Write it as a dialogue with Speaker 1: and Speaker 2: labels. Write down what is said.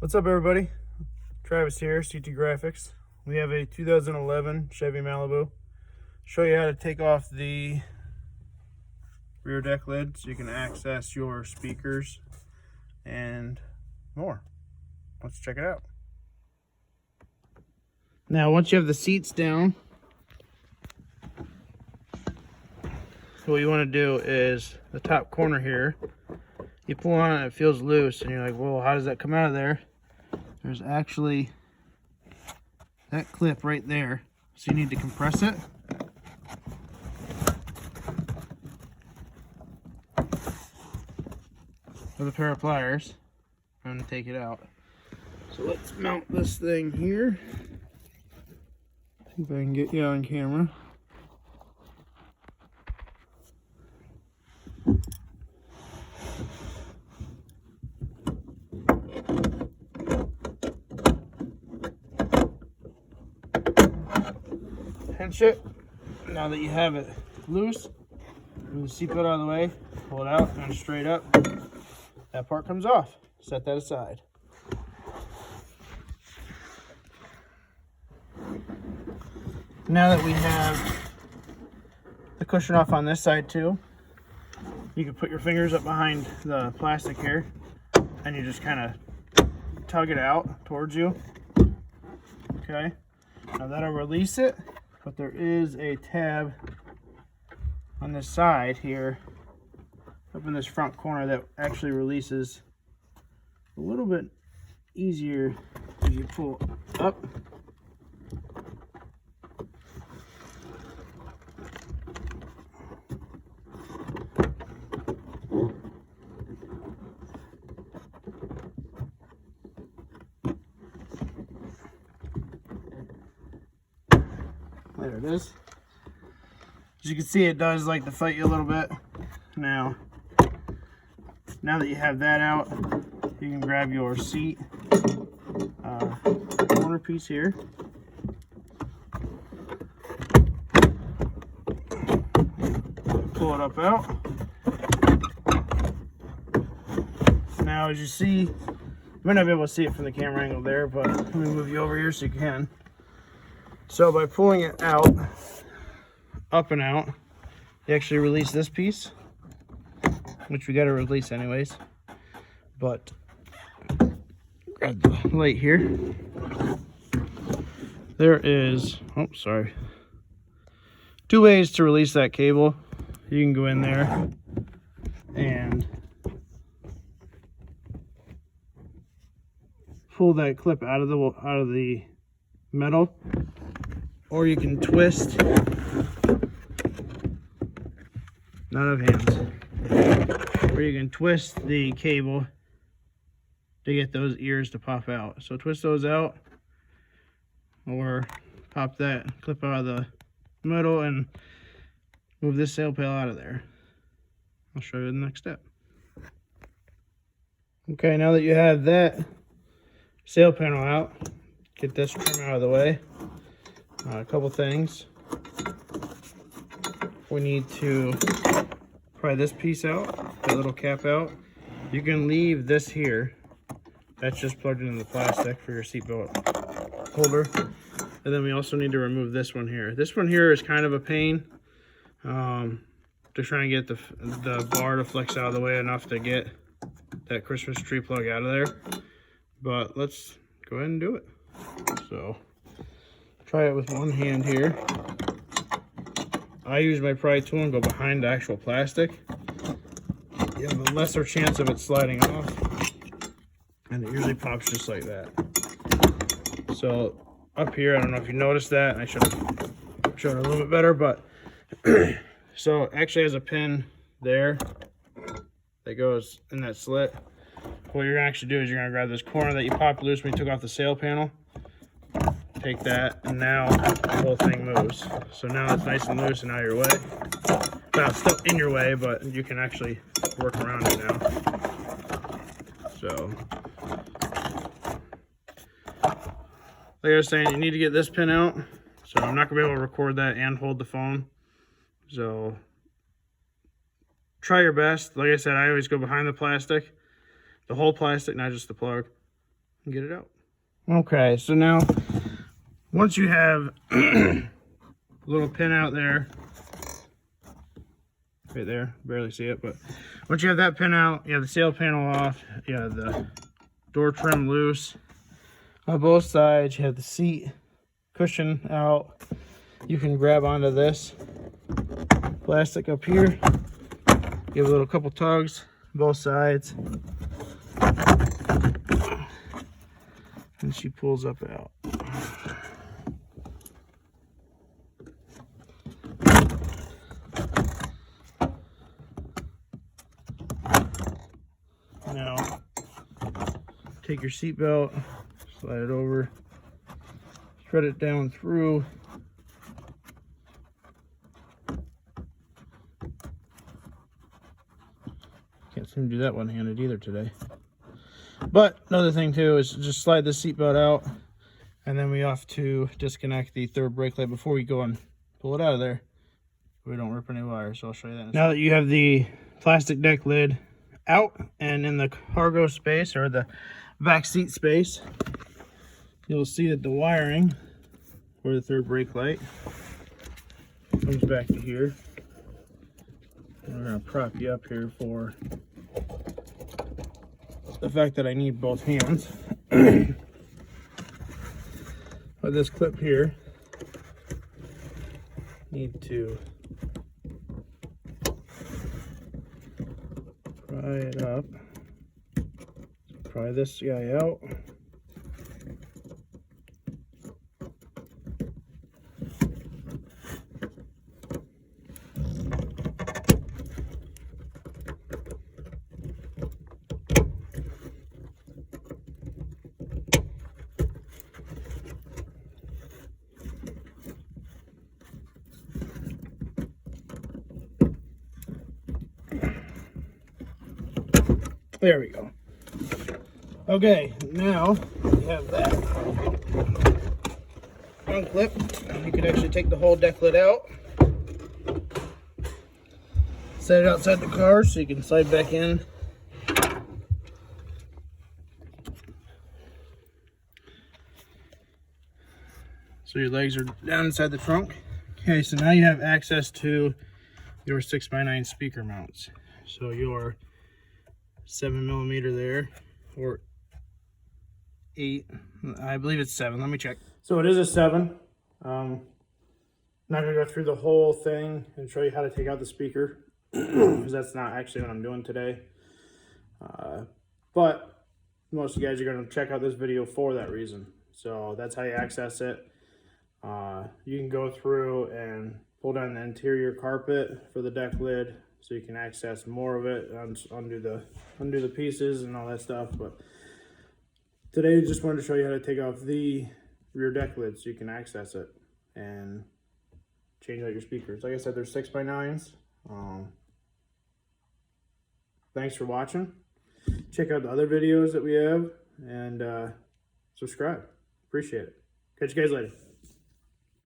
Speaker 1: What's up, everybody? Travis here, CT Graphics. We have a 2011 Chevy Malibu. Show you how to take off the rear deck lid so you can access your speakers and more. Let's check it out. Now, once you have the seats down, what you want to do is the top corner here, you pull on it, it feels loose, and you're like, well, how does that come out of there? There's actually that clip right there, so you need to compress it. With a pair of pliers, I'm going to take it out. So let's mount this thing here. See if I can get you on camera. Pinch it. Now that you have it loose, move the seatbelt out of the way, pull it out, and straight up. That part comes off. Set that aside. Now that we have the cushion off on this side too, you can put your fingers up behind the plastic here, and you just kind of tug it out towards you. Okay. Now that'll release it. But there is a tab on this side here, up in this front corner, that actually releases a little bit easier if you pull up. There it is. As you can see, it does like to fight you a little bit. Now that you have that out, you can grab your seat corner piece here. Pull it up out. Now, as you see, you might not be able to see it from the camera angle there, but let me move you over here so you can. So by pulling it out, up and out, you actually release this piece, which we got to release anyways. But grab the light here. There is, oh, sorry, two ways to release that cable. You can go in there and pull that clip out of the metal, or you can twist, not of hands, or you can twist the cable to get those ears to pop out. So twist those out, or pop that clip out of the metal and move this sail pail out of there. I'll show you the next step. Okay, now that you have that sail panel out, get this trim out of the way. A couple things. We need to pry this piece out, that little cap out. You can leave this here. That's just plugged into the plastic for your seatbelt holder. And then we also need to remove this one here. This one here is kind of a pain to try and get the bar to flex out of the way enough to get that Christmas tree plug out of there. But let's go ahead and do it. So try it with one hand here. I use my pry tool and go behind the actual plastic. You have a lesser chance of it sliding off, and it usually pops just like that. So up here, I don't know if you noticed that, I should have shown it a little bit better, but so it actually has a pin there that goes in that slit. What you're gonna actually do is you're gonna grab this corner that you popped loose when you took off the sail panel. Take that, and now the whole thing moves. So now it's nice and loose, and out of your way. Well, it's still in your way, but you can actually work around it now. So, like I was saying, you need to get this pin out. So I'm not gonna be able to record that and hold the phone. So try your best. Like I said, I always go behind the plastic, the whole plastic, not just the plug. and get it out. Okay, so now once you have a little pin out there, right there, barely see it, but once you have that pin out, you have the sail panel off, you have the door trim loose on both sides, you have the seat cushion out. You can grab onto this plastic up here, give a little couple tugs both sides, and she pulls up out. Now take your seat belt, slide it over, thread it down through. Can't seem to do that one-handed either today. But another thing too is just slide the seatbelt out, and then we have to disconnect the third brake light before we go and pull it out of there. We don't rip any wires, so I'll show you that. Now that you have the plastic deck lid out and in the cargo space or the back seat space, you'll see that the wiring for the third brake light comes back to here. We're going to prop you up here for the fact that I need both hands. But this clip here, need to pry it up. Pry this guy out. There we go. Okay, now we have that unclip. You can actually take the whole deck lid out, set it outside the car so you can slide back in. So your legs are down inside the trunk. Okay, so now you have access to your 6x9 speaker mounts. So your 7mm there, or 8, I believe it's 7, let me check. So it is a 7. I'm not gonna go through the whole thing and show you how to take out the speaker because that's not actually what I'm doing today. But most of you guys are gonna check out this video for that reason. So that's how you access it. You can go through and pull down the interior carpet for the deck lid, so you can access more of it, undo the pieces and all that stuff. But today I just wanted to show you how to take off the rear deck lid so you can access it and change out your speakers. Like I said, there's 6x9s. Thanks for watching. Check out the other videos that we have and subscribe. Appreciate it. Catch you guys later.